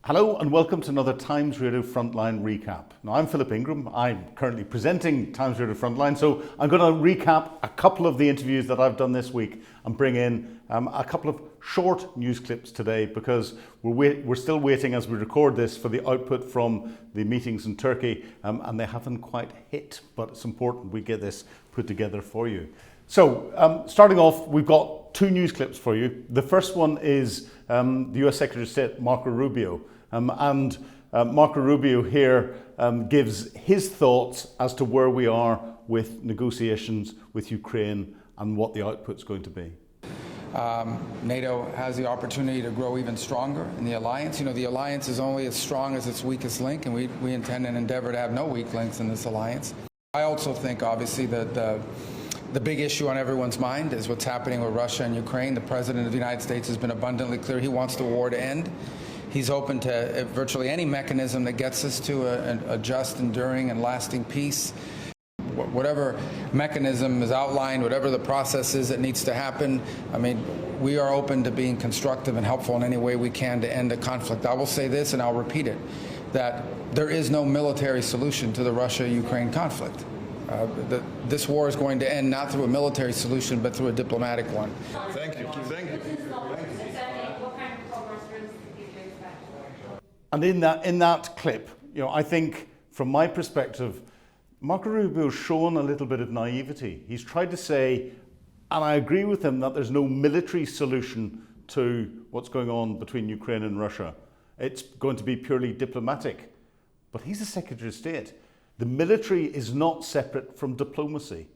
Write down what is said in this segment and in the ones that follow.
Hello and welcome to another Times Radio Frontline recap. Now I'm Philip Ingram, I'm currently presenting Times Radio Frontline, so I'm going to recap a couple of the interviews that I've done this week and bring in a couple of short news clips today because we're still waiting as we record this for the output from the meetings in Turkey and they haven't quite hit, but it's important we get this put together for you. So starting off, we've got two news clips for you. The first one is the US Secretary of State, Marco Rubio. Marco Rubio here gives his thoughts as to where we are with negotiations with Ukraine and what the output's going to be. NATO has the opportunity to grow even stronger in the alliance. You know, the alliance is only as strong as its weakest link, and we intend and endeavor to have no weak links in this alliance. I also think, obviously, that the big issue on everyone's mind is what's happening with Russia and Ukraine. The President of the United States has been abundantly clear he wants the war to end. He's open to virtually any mechanism that gets us to a just, enduring, and lasting peace. Whatever mechanism is outlined, whatever the process is that needs to happen, I mean, we are open to being constructive and helpful in any way we can to end the conflict. I will say this, and I'll repeat it, that there is no military solution to the Russia-Ukraine conflict. This war is going to end not through a military solution, but through a diplomatic one. Thank you. Thank you. And in that clip, you know, I think from my perspective, Marco Rubio's shown a little bit of naivety. He's tried to say, and I agree with him, that there's no military solution to what's going on between Ukraine and Russia. It's going to be purely diplomatic. But he's the Secretary of State. The military is not separate from diplomacy.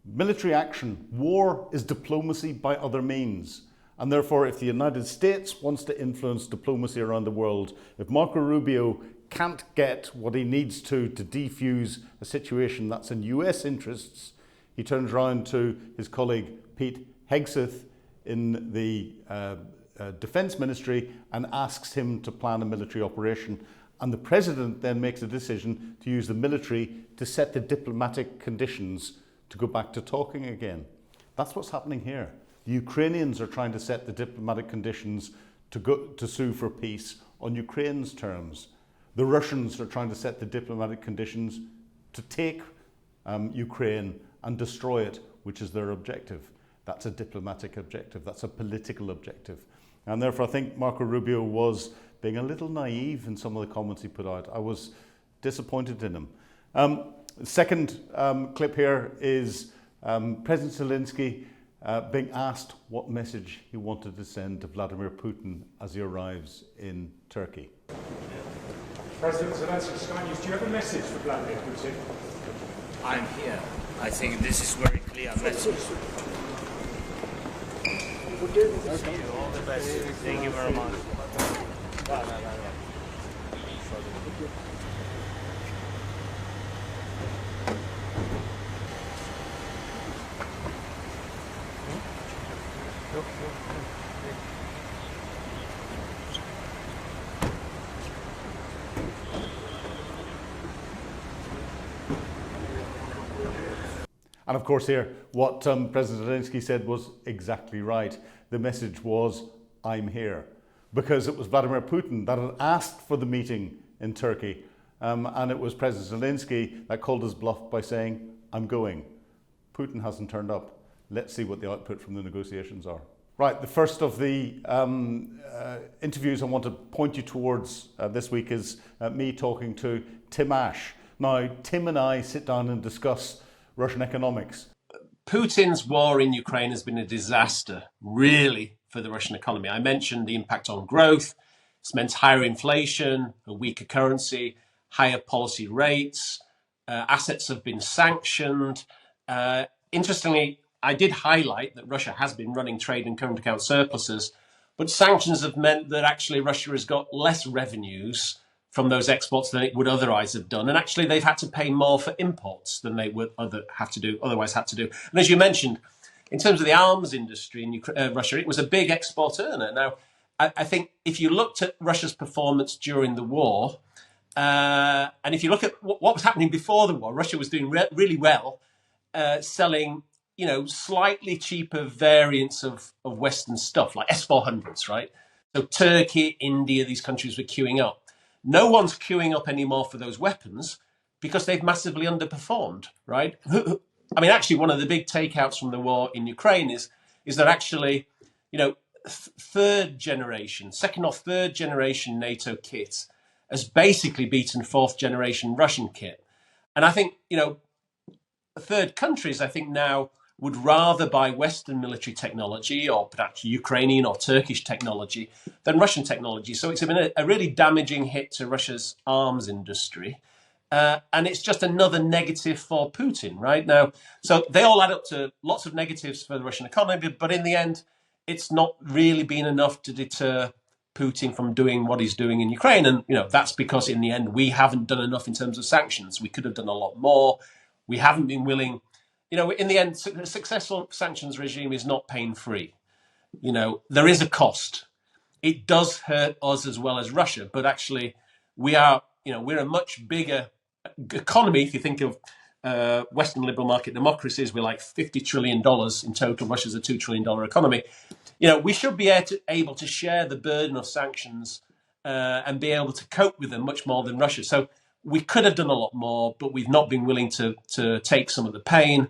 Military action, war is diplomacy by other means. And therefore, if the United States wants to influence diplomacy around the world, if Marco Rubio can't get what he needs to defuse a situation that's in US interests, he turns around to his colleague Pete Hegseth in the Defense Ministry and asks him to plan a military operation. And the President then makes a decision to use the military to set the diplomatic conditions to go back to talking again. That's what's happening here. The Ukrainians are trying to set the diplomatic conditions to sue for peace on Ukraine's terms. The Russians are trying to set the diplomatic conditions to take Ukraine and destroy it, which is their objective. That's a diplomatic objective. That's a political objective. And therefore, I think Marco Rubio was being a little naive in some of the comments he put out. I was disappointed in him. The second clip here is President Zelensky being asked what message he wanted to send to Vladimir Putin as he arrives in Turkey. President Zelensky, Sky News, do you have a message for Vladimir Putin? I'm here. I think this is very clear message. All the best. Thank you very much. And of course here, what President Zelensky said was exactly right. The message was, I'm here. Because it was Vladimir Putin that had asked for the meeting in Turkey. And it was President Zelensky that called his bluff by saying, I'm going. Putin hasn't turned up. Let's see what the output from the negotiations are. Right, the first of the interviews I want to point you towards this week is me talking to Tim Ash. Now, Tim and I sit down and discuss Russian economics. Putin's war in Ukraine has been a disaster, really, for the Russian economy. I mentioned the impact on growth. It's meant higher inflation, a weaker currency, higher policy rates. Assets have been sanctioned. Interestingly, I did highlight that Russia has been running trade and current account surpluses, but sanctions have meant that actually Russia has got less revenues from those exports than it would otherwise have done. And actually they've had to pay more for imports than they would otherwise have to do. And as you mentioned, in terms of the arms industry in Russia, it was a big export earner. Now, I think if you looked at Russia's performance during the war, and if you look at what was happening before the war, Russia was doing really well, selling slightly cheaper variants of Western stuff, like S-400s, right? So Turkey, India, these countries were queuing up. No one's queuing up anymore for those weapons because they've massively underperformed, right? I mean, actually, one of the big takeouts from the war in Ukraine is that actually, third generation, second or third generation NATO kit has basically beaten fourth generation Russian kit. And I think, third countries, I think now would rather buy Western military technology or perhaps Ukrainian or Turkish technology than Russian technology. So it's been a really damaging hit to Russia's arms industry. And it's just another negative for Putin right now. So they all add up to lots of negatives for the Russian economy. But in the end, it's not really been enough to deter Putin from doing what he's doing in Ukraine. And, that's because in the end, we haven't done enough in terms of sanctions. We could have done a lot more. We haven't been willing. In the end, a successful sanctions regime is not pain-free. There is a cost. It does hurt us as well as Russia, but actually we're a much bigger economy. If you think of Western liberal market democracies, we're like $50 trillion in total. Russia's a $2 trillion economy. We should be able to share the burden of sanctions and be able to cope with them much more than Russia. So we could have done a lot more, but we've not been willing to take some of the pain.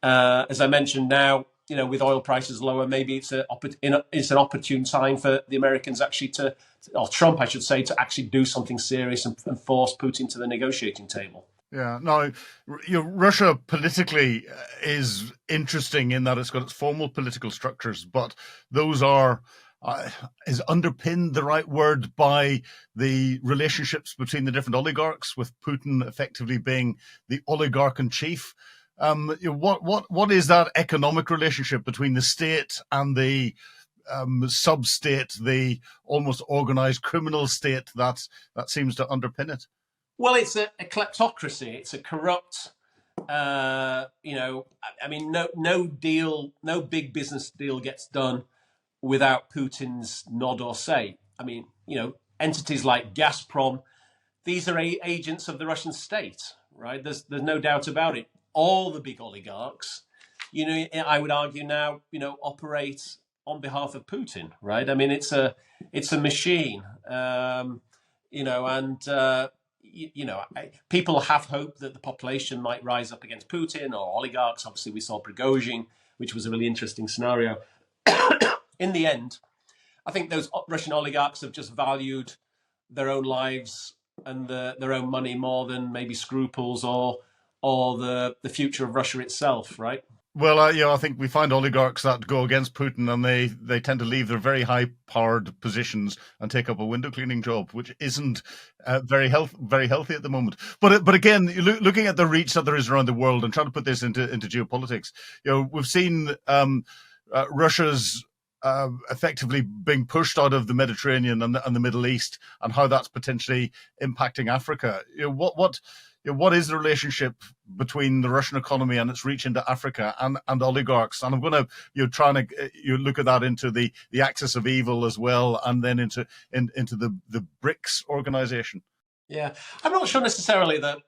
As I mentioned now, with oil prices lower, maybe it's an opportune time for the Americans actually or Trump, I should say, to actually do something serious and force Putin to the negotiating table. Yeah, no, Russia politically is interesting in that it's got its formal political structures, but those are, is underpinned the right word by the relationships between the different oligarchs, with Putin effectively being the oligarch in chief. What is that economic relationship between the state and the sub-state, the almost organized criminal state that seems to underpin it? Well, it's a kleptocracy. It's a corrupt, no deal, no big business deal gets done without Putin's nod or say. I mean, entities like Gazprom, these are agents of the Russian state, right? There's no doubt about it. All the big oligarchs, I would argue now, operate on behalf of Putin, right? I mean, it's a machine, people have hope that the population might rise up against Putin or oligarchs. Obviously, we saw Prigozhin, which was a really interesting scenario. In the end, I think those Russian oligarchs have just valued their own lives and their own money more than maybe scruples or the future of Russia itself, right? Well, I think we find oligarchs that go against Putin, and they tend to leave their very high-powered positions and take up a window cleaning job, which isn't very healthy at the moment. But again, looking at the reach that there is around the world and trying to put this into geopolitics, we've seen Russia's effectively being pushed out of the Mediterranean and the Middle East, and how that's potentially impacting Africa. What is the relationship between the Russian economy and its reach into Africa and oligarchs? And I'm going to try and look at that into the axis of evil as well, and then into the BRICS organization. Yeah, I'm not sure necessarily that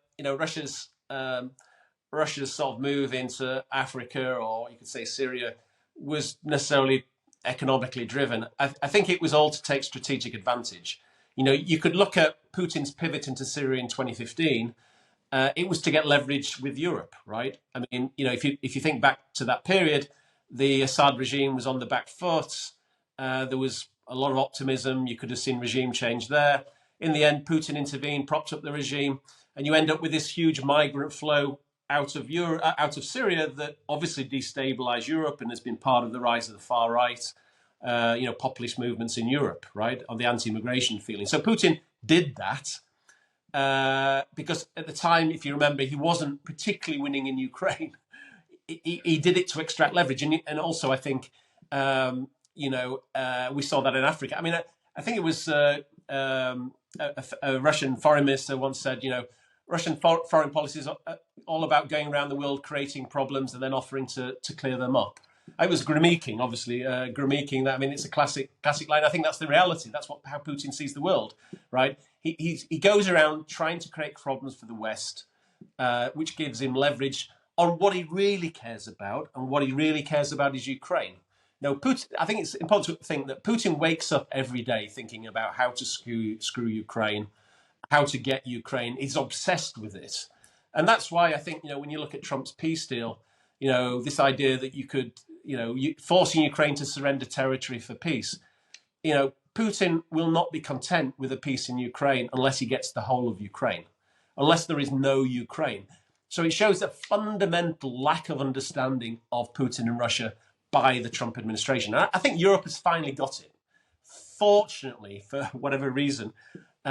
Russia's sort of move into Africa, or you could say Syria, was necessarily economically driven. I think it was all to take strategic advantage. You could look at Putin's pivot into Syria in 2015. It was to get leverage with Europe, right? I mean, if you think back to that period, the Assad regime was on the back foot. There was a lot of optimism. You could have seen regime change there. In the end, Putin intervened, propped up the regime, and you end up with this huge migrant flow out of Syria that obviously destabilized Europe and has been part of the rise of the far right, populist movements in Europe, right, on the anti-immigration feeling. So Putin did that. Because at the time, if you remember, he wasn't particularly winning in Ukraine. He did it to extract leverage, and also I think we saw that in Africa. I mean, I think it was a Russian foreign minister once said, Russian foreign policy is all about going around the world creating problems and then offering to clear them up. It was Gromykin, obviously. Gromykin, I mean, it's a classic line. I think that's the reality. That's how Putin sees the world, right? He goes around trying to create problems for the West, which gives him leverage on what he really cares about. And what he really cares about is Ukraine. Putin, I think it's important to think that Putin wakes up every day thinking about how to screw Ukraine, how to get Ukraine. He's obsessed with this. And that's why I think, when you look at Trump's peace deal, this idea that you could, forcing Ukraine to surrender territory for peace, Putin will not be content with a peace in Ukraine unless he gets the whole of Ukraine, unless there is no Ukraine. So it shows a fundamental lack of understanding of Putin and Russia by the Trump administration. And I think Europe has finally got it. Fortunately, for whatever reason,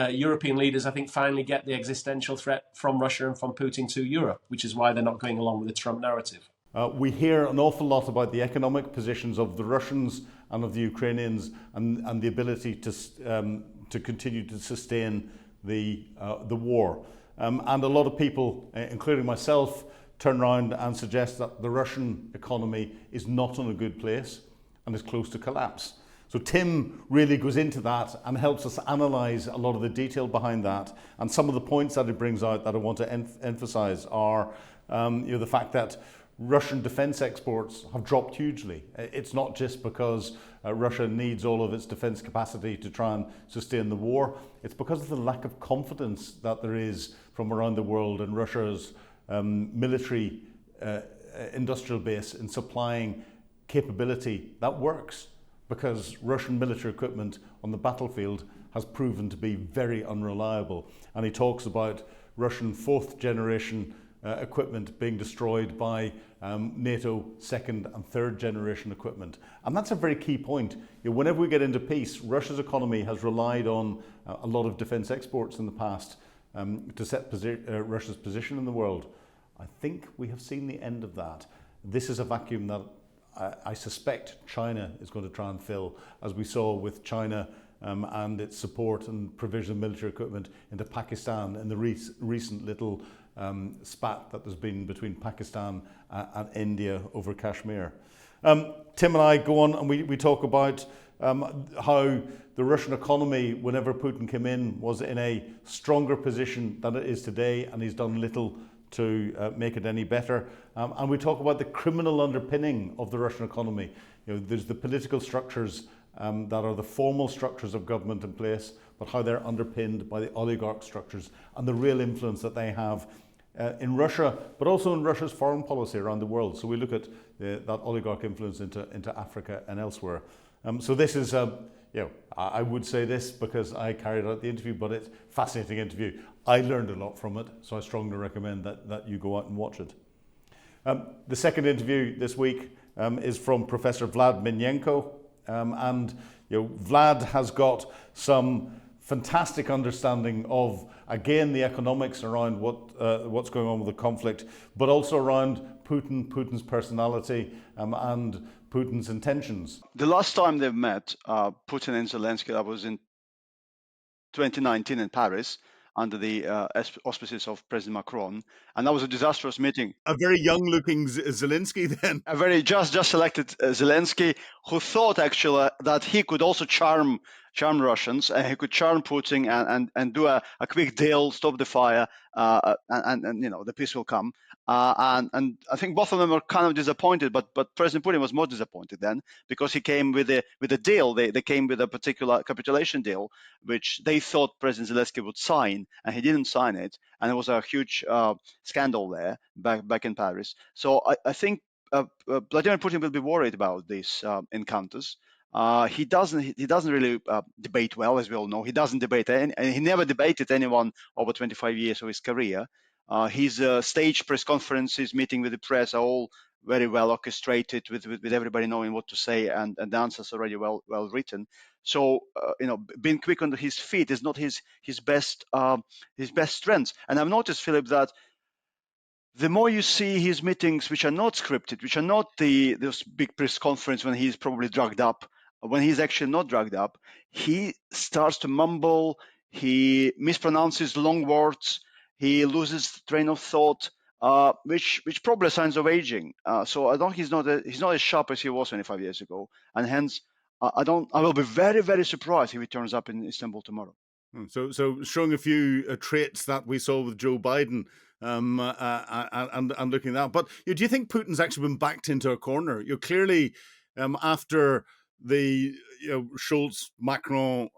European leaders, I think, finally get the existential threat from Russia and from Putin to Europe, which is why they're not going along with the Trump narrative. We hear an awful lot about the economic positions of the Russians and of the Ukrainians, and the ability to continue to sustain the war. And a lot of people, including myself, turn around and suggest that the Russian economy is not in a good place and is close to collapse. So Tim really goes into that and helps us analyse a lot of the detail behind that. And some of the points that he brings out that I want to emphasise are the fact that Russian defence exports have dropped hugely. It's not just because Russia needs all of its defence capacity to try and sustain the war. It's because of the lack of confidence that there is from around the world in Russia's military industrial base in supplying capability that works, because Russian military equipment on the battlefield has proven to be very unreliable. And he talks about Russian fourth generation equipment being destroyed by NATO second and third generation equipment. And that's a very key point. Whenever we get into peace, Russia's economy has relied on a lot of defence exports in the past to set Russia's position in the world. I think we have seen the end of that. This is a vacuum that I suspect China is going to try and fill, as we saw with China and its support and provision of military equipment into Pakistan in the recent little spat that there's been between Pakistan and India over Kashmir. Tim and I go on and we talk about how the Russian economy, whenever Putin came in, was in a stronger position than it is today, and he's done little to make it any better. And we talk about the criminal underpinning of the Russian economy. There's the political structures that are the formal structures of government in place, but how they're underpinned by the oligarch structures and the real influence that they have in Russia, but also in Russia's foreign policy around the world. So we look at that oligarch influence into Africa and elsewhere. So this is, I would say this because I carried out the interview, but it's a fascinating interview. I learned a lot from it, so I strongly recommend that you go out and watch it. The second interview this week is from Professor Vlad Minenko, and Vlad has got some fantastic understanding of, again, the economics around what's going on with the conflict, but also around Putin's personality and Putin's intentions. The last time they've met, Putin and Zelensky, that was in 2019 in Paris, under the auspices of President Macron, and that was a disastrous meeting. A very young-looking Zelensky then. A very just selected Zelensky, who thought actually that he could also charm Russians, and he could charm Putin and do a quick deal, stop the fire, and the peace will come. And I think both of them were kind of disappointed, but President Putin was more disappointed then, because he came with a deal. They came with a particular capitulation deal, which they thought President Zelensky would sign, and he didn't sign it, and it was a huge scandal there back in Paris. So I think Vladimir Putin will be worried about these encounters. He doesn't really debate well, as we all know. He doesn't debate, and he never debated anyone over 25 years of his career. His stage press conferences, meeting with the press, are all very well orchestrated, with everybody knowing what to say, and the answers already well written. So being quick on his feet is not his best strength. And I've noticed, Philip, that the more you see his meetings, which are not scripted, which are not those big press conference when he's probably drugged up, when he's actually not drugged up, he starts to mumble, he mispronounces long words, he loses train of thought, which probably are signs of aging. So I don't. He's not as sharp as he was 25 years ago, and hence I will be very, very surprised if he turns up in Istanbul tomorrow. So showing a few traits that we saw with Joe Biden. And looking at that, but do you think Putin's actually been backed into a corner? Clearly, after the Schulz, Macron,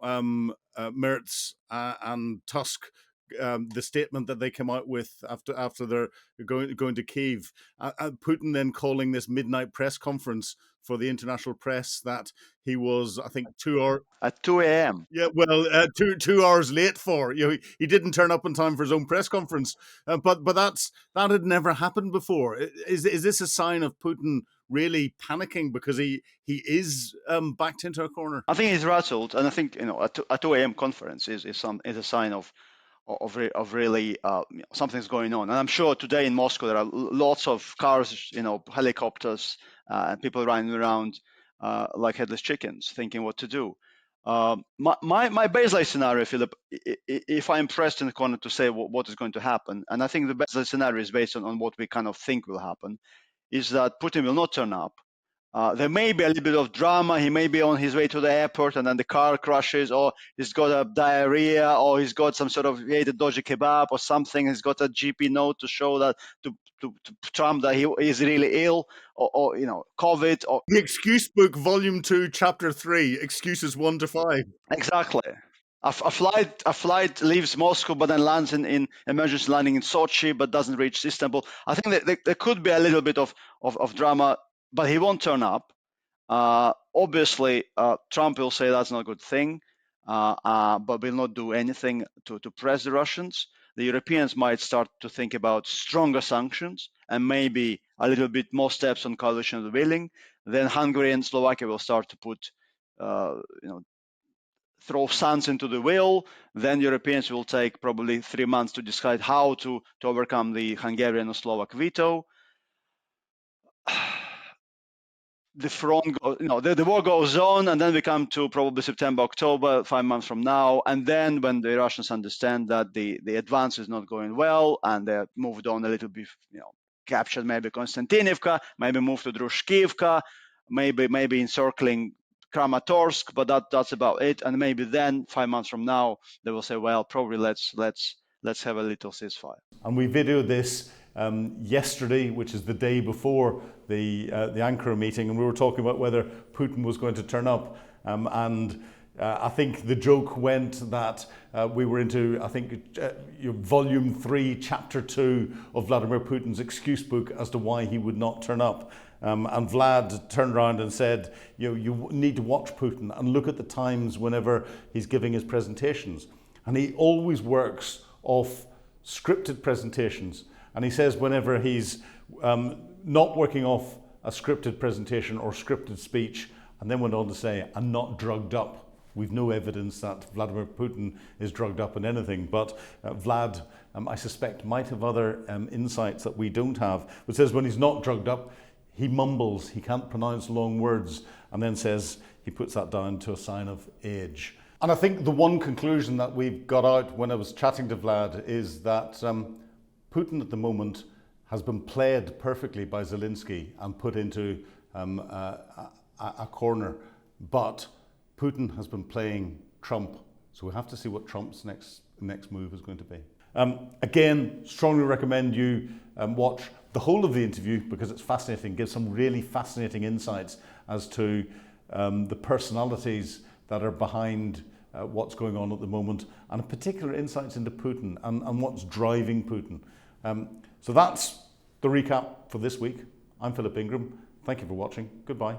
Merz, and Tusk, the statement that they came out with after they're going to Kyiv, Putin then calling this midnight press conference for the international press that he was, I think, 2 hours at 2 a.m. Yeah, well, 2 hours late for. He didn't turn up in time for his own press conference, but that had never happened before. Is this a sign of Putin really panicking because he is backed into a corner? I think he's rattled, and I think a 2 a.m. conference is a sign of really something's going on. And I'm sure today in Moscow there are lots of cars, helicopters, and people running around like headless chickens, thinking what to do. My baseline scenario, Philip, if I'm pressed in the corner to say what is going to happen, and I think the baseline scenario is based on what we kind of think will happen, is that Putin will not turn up. There may be a little bit of drama. He may be on his way to the airport and then the car crashes, or he's got a diarrhea, or he's got some sort of ate a dodgy kebab or something. He's got a GP note to show that to Trump that he is really ill, or COVID. Or the excuse book, volume 2, chapter 3, excuses 1 to 5. Exactly. A flight leaves Moscow but then lands in emergency landing in Sochi but doesn't reach Istanbul. I think that there could be a little bit of drama, but he won't turn up. Obviously, Trump will say that's not a good thing, but will not do anything to press the Russians. The Europeans might start to think about stronger sanctions and maybe a little bit more steps on coalition of the willing. Then Hungary and Slovakia will start to put, throw sands into the wheel. Then Europeans will take probably 3 months to decide how to overcome the Hungarian or Slovak veto. The war goes on, and then we come to probably September, October, 5 months from now. And then when the Russians understand that the advance is not going well, and they're moved on a little bit, captured maybe Konstantinivka, maybe moved to Drushkivka, maybe encircling Kramatorsk, but that's about it. And maybe then 5 months from now, they will say, well, probably let's have a little ceasefire. And we videoed this yesterday, which is the day before the Ankara meeting, and we were talking about whether Putin was going to turn up. I think the joke went that we were into, volume 3, chapter 2 of Vladimir Putin's excuse book as to why he would not turn up. And Vlad turned around and said, you need to watch Putin and look at the times whenever he's giving his presentations. And he always works off scripted presentations. And he says whenever he's not working off a scripted presentation or scripted speech, and then went on to say, and not drugged up. We've no evidence that Vladimir Putin is drugged up in anything, but Vlad, I suspect, might have other insights that we don't have. But says when he's not drugged up, he mumbles, he can't pronounce long words, and then says he puts that down to a sign of age. And I think the one conclusion that we've got out when I was chatting to Vlad is that Putin at the moment has been played perfectly by Zelensky and put into a corner, but Putin has been playing Trump, so we have to see what Trump's next move is going to be. Again, strongly recommend you watch the whole of the interview because it's fascinating, gives some really fascinating insights as to the personalities that are behind what's going on at the moment, and particular insights into Putin and what's driving Putin. So that's the recap for this week. I'm Philip Ingram. Thank you for watching. Goodbye.